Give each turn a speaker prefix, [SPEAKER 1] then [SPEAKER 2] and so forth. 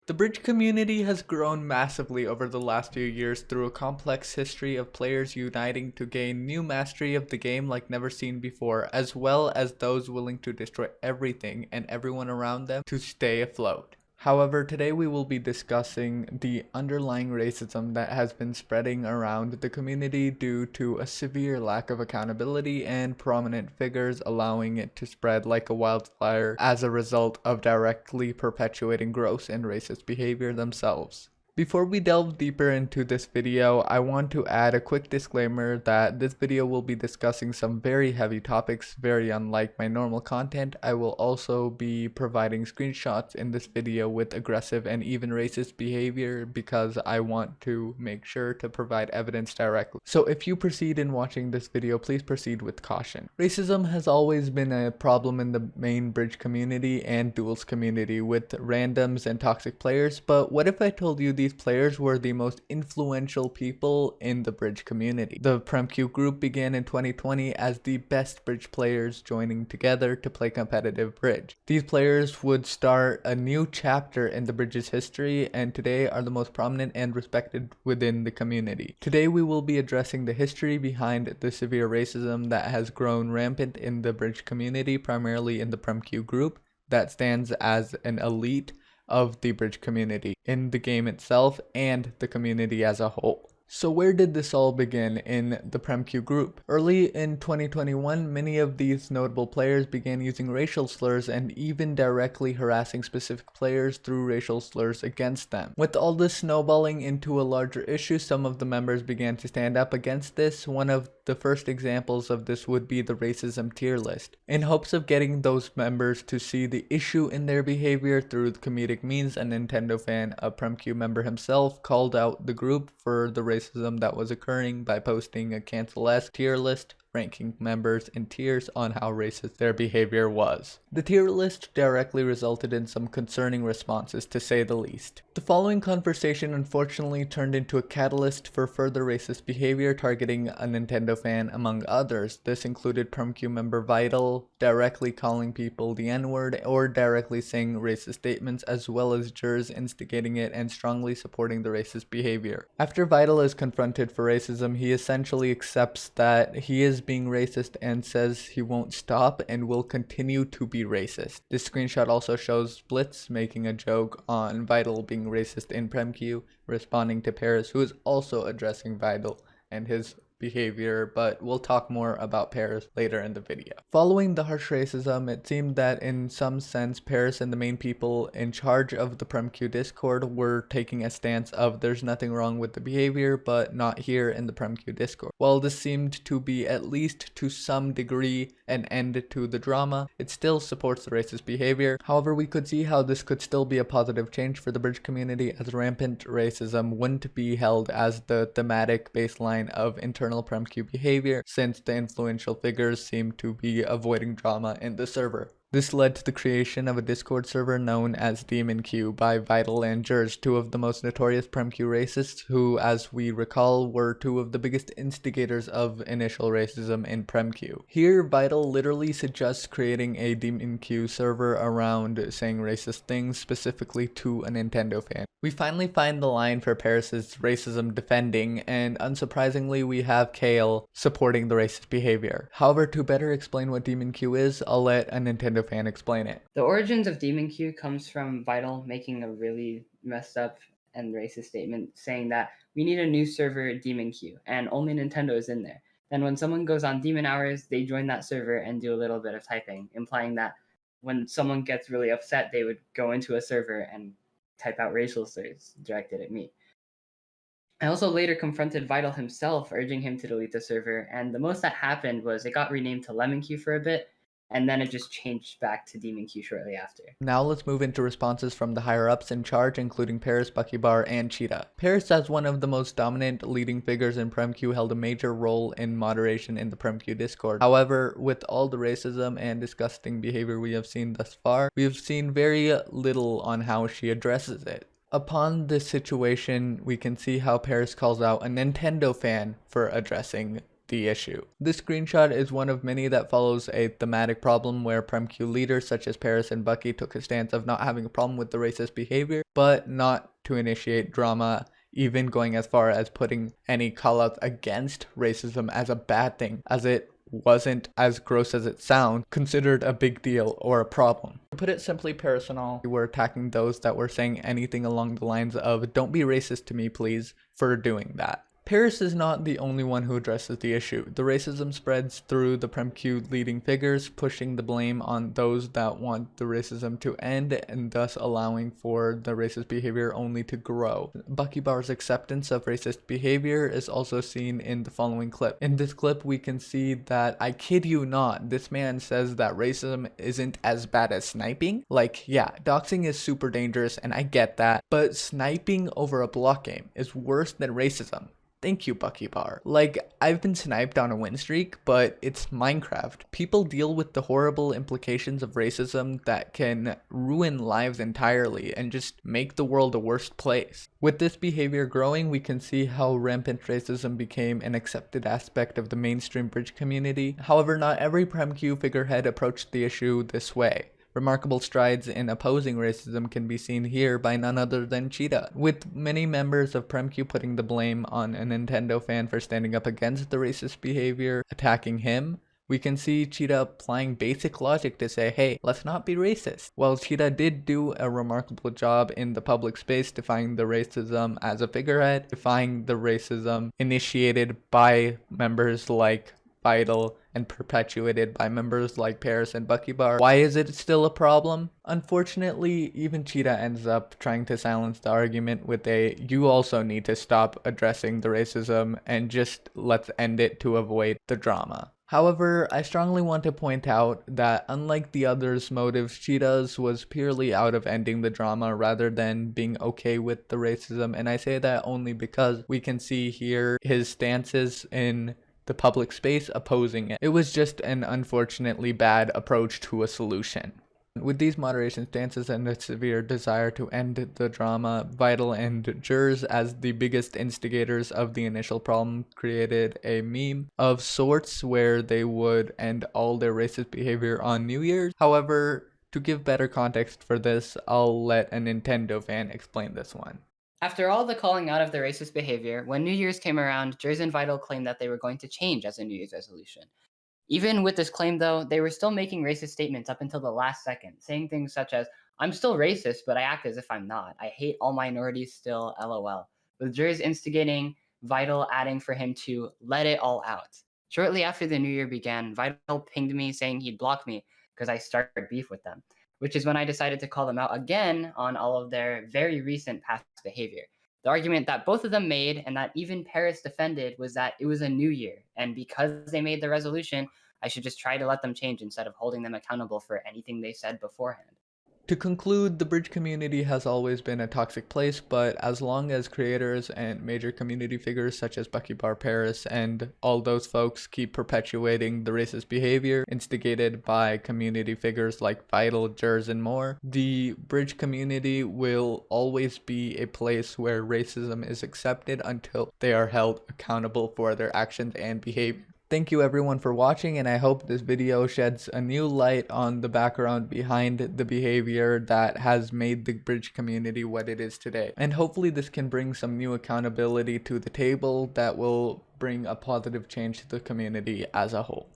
[SPEAKER 1] The bridge community has grown massively over the last few years through a complex history of players uniting to gain new mastery of the game like never seen before, as well as those willing to destroy everything and everyone around them to stay afloat. However, today we will be discussing the underlying racism that has been spreading around the community due to a severe lack of accountability and prominent figures allowing it to spread like a wildfire as a result of directly perpetuating gross and racist behavior themselves. Before we delve deeper into this video, I want to add a quick disclaimer that this video will be discussing some very heavy topics, very unlike my normal content. I will also be providing screenshots in this video with aggressive and even racist behavior because I want to make sure to provide evidence directly. So if you proceed in watching this video, please proceed with caution. Racism has always been a problem in the main bridge community and duels community with randoms and toxic players, but what if I told you these players were the most influential people in the bridge community? The PremQ group began in 2020 as the best bridge players joining together to play competitive bridge. These players would start a new chapter in the bridge's history and today are the most prominent and respected within the community. Today we will be addressing the history behind the severe racism that has grown rampant in the bridge community, primarily in the PremQ group that stands as an elite of the bridge community in the game itself and the community as a whole. So where did this all begin in the PremQ group? Early in 2021, many of these notable players began using racial slurs and even directly harassing specific players through racial slurs against them. With all this snowballing into a larger issue, some of the members began to stand up against this. One of the first examples of this would be the racism tier list. In hopes of getting those members to see the issue in their behavior through the comedic means, a Nintendo fan, a PremQ member himself, called out the group for the racism that was occurring by posting a cancel-esque tier list ranking members in tiers on how racist their behavior was. The tier list directly resulted in some concerning responses, to say the least. The following conversation unfortunately turned into a catalyst for further racist behavior targeting a Nintendo fan among others. This included PremQ member Vital directly calling people the N-word or directly saying racist statements, as well as jurors instigating it and strongly supporting the racist behavior. After Vital is confronted for racism, he essentially accepts that he is being racist and says he won't stop and will continue to be racist. This screenshot also shows Blitz making a joke on Vital being racist in PremQ, responding to Paris, who is also addressing Vital and his behavior, but we'll talk more about Paris later in the video. Following the harsh racism, it seemed that in some sense Paris and the main people in charge of the PremQ Discord were taking a stance of there's nothing wrong with the behavior, but not here in the PremQ Discord. While this seemed to be at least to some degree an end to the drama, it still supports the racist behavior. However, we could see how this could still be a positive change for the bridge community, as rampant racism wouldn't be held as the thematic baseline of internal PremQ behavior, since the influential figures seem to be avoiding drama in the server. This led to the creation of a Discord server known as mc by Vital and Jers, two of the most notorious PremQ racists who, as we recall, were two of the biggest instigators of initial racism in PremQ. Here, Vital literally suggests creating a mc server around saying racist things, specifically to a Nintendo fan. We finally find the line for Paris's racism defending, and unsurprisingly we have Kale supporting the racist behavior. However, to better explain what mc is, I'll let a Nintendo fan explain it.
[SPEAKER 2] The origins of PremQ comes from Vital making a really messed up and racist statement saying that we need a new server PremQ and only Nintendo is in there. Then when someone goes on Demon Hours, they join that server and do a little bit of typing, implying that when someone gets really upset, they would go into a server and type out racial slurs directed at me. I also later confronted Vital himself, urging him to delete the server, and the most that happened was it got renamed to LemonQ for a bit, and then it just changed back to PremQ shortly after.
[SPEAKER 1] Now let's move into responses from the higher-ups in charge, including Paris, Buckybar, and Cheetah. Paris, as one of the most dominant leading figures in PremQ, held a major role in moderation in the PremQ Discord. However, with all the racism and disgusting behavior we have seen thus far, we have seen very little on how she addresses it. Upon this situation, we can see how Paris calls out a Nintendo fan for addressing the issue. This screenshot is one of many that follows a thematic problem where PremQ leaders such as Paris and Bucky took a stance of not having a problem with the racist behavior, but not to initiate drama, even going as far as putting any callouts against racism as a bad thing, as it wasn't, as gross as it sounds, considered a big deal or a problem. To put it simply, Paris and all were attacking those that were saying anything along the lines of "don't be racist to me please" for doing that. Paris is not the only one who addresses the issue. The racism spreads through the PremQ leading figures, pushing the blame on those that want the racism to end and thus allowing for the racist behavior only to grow. Bucky Barr's acceptance of racist behavior is also seen in the following clip. In this clip, we can see that, I kid you not, this man says that racism isn't as bad as sniping. Like, yeah, doxing is super dangerous and I get that, but sniping over a block game is worse than racism. Thank you, Bucky Barr. Like, I've been sniped on a win streak, but it's Minecraft. People deal with the horrible implications of racism that can ruin lives entirely and just make the world a worse place. With this behavior growing, we can see how rampant racism became an accepted aspect of the mainstream bridge community. However, not every PremQ figurehead approached the issue this way. Remarkable strides in opposing racism can be seen here by none other than Cheetah, with many members of PremQ putting the blame on a Nintendo fan for standing up against the racist behavior, attacking him. We can see Cheetah applying basic logic to say, hey, let's not be racist. While Cheetah did do a remarkable job in the public space defying the racism as a figurehead, defying the racism initiated by members like Vital and perpetuated by members like Paris and Bucky Barr. Why is it still a problem? Unfortunately, even Cheetah ends up trying to silence the argument with a "you also need to stop addressing the racism and just let's end it to avoid the drama." However, I strongly want to point out that unlike the others' motives, Cheetah's was purely out of ending the drama rather than being okay with the racism, and I say that only because we can see here his stances in the public space opposing it. It was just an unfortunately bad approach to a solution. With these moderation stances and a severe desire to end the drama, Vital and Jers, as the biggest instigators of the initial problem, created a meme of sorts where they would end all their racist behavior on New Year's. However, to give better context for this, I'll let a Nintendo fan explain this one.
[SPEAKER 2] After all the calling out of the racist behavior, when New Year's came around, Jers and Vital claimed that they were going to change as a New Year's resolution. Even with this claim, though, they were still making racist statements up until the last second, saying things such as, "I'm still racist, but I act as if I'm not. I hate all minorities still, lol." With Jers instigating, Vital adding for him to let it all out. Shortly after the new year began, Vital pinged me saying he'd block me because I started beef with them, which is when I decided to call them out again on all of their very recent past behavior. The argument that both of them made and that even Paris defended was that it was a new year, and because they made the resolution, I should just try to let them change instead of holding them accountable for anything they said beforehand.
[SPEAKER 1] To conclude, the bridge community has always been a toxic place, but as long as creators and major community figures such as Bucky Barr Paris and all those folks keep perpetuating the racist behavior instigated by community figures like Vital, Jers, and more, the bridge community will always be a place where racism is accepted until they are held accountable for their actions and behavior. Thank you everyone for watching, and I hope this video sheds a new light on the background behind the behavior that has made the bridge community what it is today. And hopefully this can bring some new accountability to the table that will bring a positive change to the community as a whole.